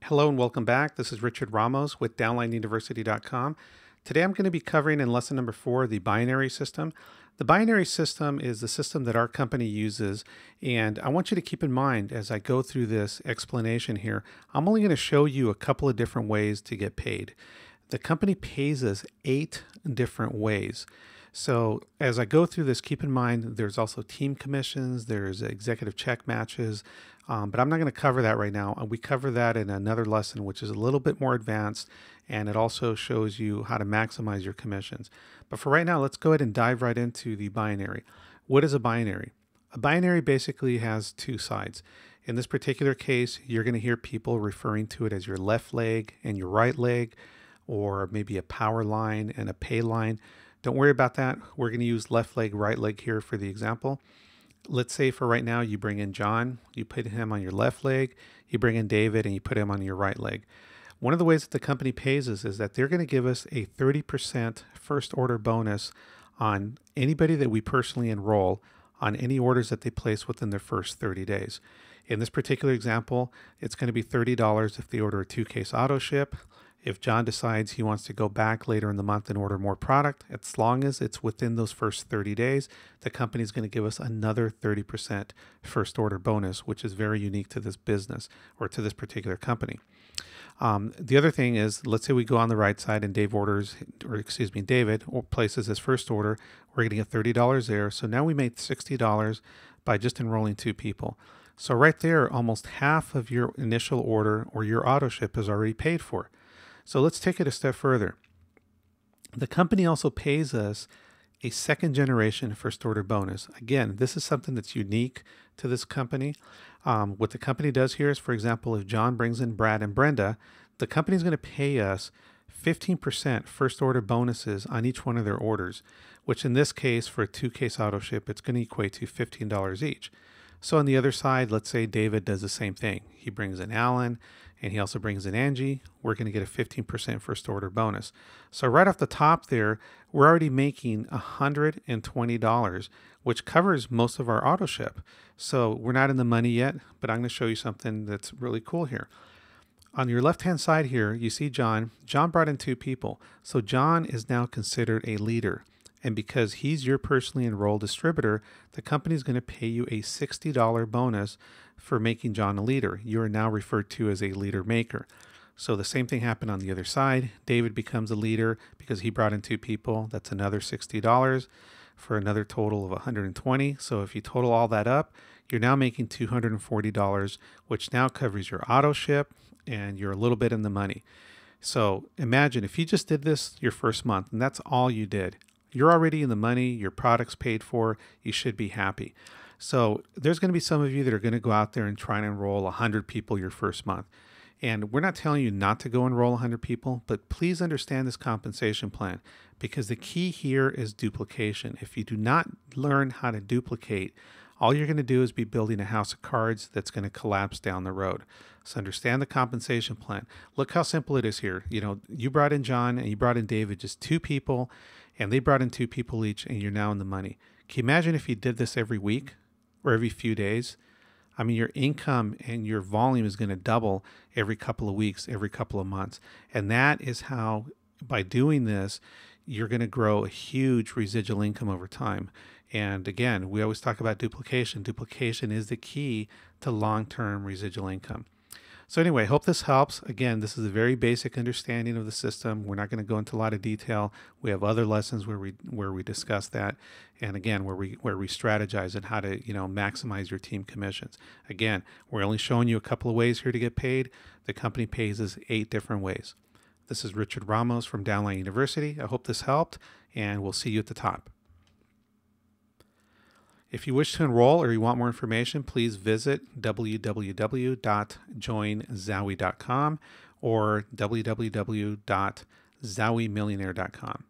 Hello and welcome back. This is Richard Ramos with downlineuniversity.com. Today I'm going to be covering in lesson number 4 the binary system. The binary system is the system that our company uses, and I want you to keep in mind as I go through this explanation here, I'm only going to show you a couple of different ways to get paid. The company pays us 8 different ways. So as I go through this, keep in mind there's also team commissions, there's executive check matches, but I'm not going to cover that right now. We cover that in another lesson, which is a little bit more advanced, and it also shows you how to maximize your commissions. But for right now, let's go ahead and dive right into the binary. What is a binary? A binary basically has two sides. In this particular case, you're going to hear people referring to it as your left leg and your right leg, or maybe a power line and a pay line. Don't worry about that. We're going to use left leg, right leg here for the example. Let's say for right now, you bring in John, you put him on your left leg, you bring in David, and you put him on your right leg. One of the ways that the company pays us is that they're going to give us a 30% first order bonus on anybody that we personally enroll on any orders that they place within their first 30 days. In this particular example, it's going to be $30 if they order a 2-case auto ship. If John decides he wants to go back later in the month and order more product, as long as it's within those first 30 days, the company is going to give us another 30% first order bonus, which is very unique to this business or to this particular company. The other thing is, let's say we go on the right side and David places his first order. We're going to get $30 there. So now we made $60 by just enrolling 2 people. So right there, almost half of your initial order or your auto ship is already paid for. So let's take it a step further. The company also pays us a second generation first order bonus. Again, this is something that's unique to this company. What the company does here is, for example, if John brings in Brad and Brenda, the company is going to pay us 15% first order bonuses on each one of their orders, which in this case, for a 2-case auto ship, it's going to equate to $15 each. So on the other side, let's say David does the same thing. He brings in Alan and he also brings in Angie. We're going to get a 15% first order bonus. So right off the top there, we're already making $120, which covers most of our auto ship. So we're not in the money yet, but I'm going to show you something that's really cool here. On your left-hand side here, you see John. John brought in 2 people. So John is now considered a leader. And because he's your personally enrolled distributor, the company is going to pay you a $60 bonus for making John a leader. You are now referred to as a leader maker. So the same thing happened on the other side. David becomes a leader because he brought in 2 people. That's another $60 for another total of $120. So if you total all that up, you're now making $240, which now covers your auto ship and you're a little bit in the money. So imagine if you just did this your first month and that's all you did. You're already in the money, your product's paid for, you should be happy. So there's going to be some of you that are going to go out there and try and enroll 100 people your first month. And we're not telling you not to go enroll 100 people, but please understand this compensation plan because the key here is duplication. If you do not learn how to duplicate, all you're going to do is be building a house of cards that's going to collapse down the road. So understand the compensation plan. Look how simple it is here. You know, you brought in John and you brought in David, just 2 people, and they brought in 2 people each, and you're now in the money. Can you imagine if you did this every week or every few days? I mean, your income and your volume is going to double every couple of weeks, every couple of months. And that is how, by doing this, you're going to grow a huge residual income over time. And again, we always talk about duplication. Duplication is the key to long-term residual income. So anyway, I hope this helps. Again, this is a very basic understanding of the system. We're not going to go into a lot of detail. We have other lessons where we discuss that, and again, where we strategize on how to maximize your team commissions. Again, we're only showing you a couple of ways here to get paid. The company pays us 8 different ways. This is Richard Ramos from Downline University. I hope this helped, and we'll see you at the top. If you wish to enroll or you want more information, please visit www.joinzowie.com or www.zowiemillionaire.com.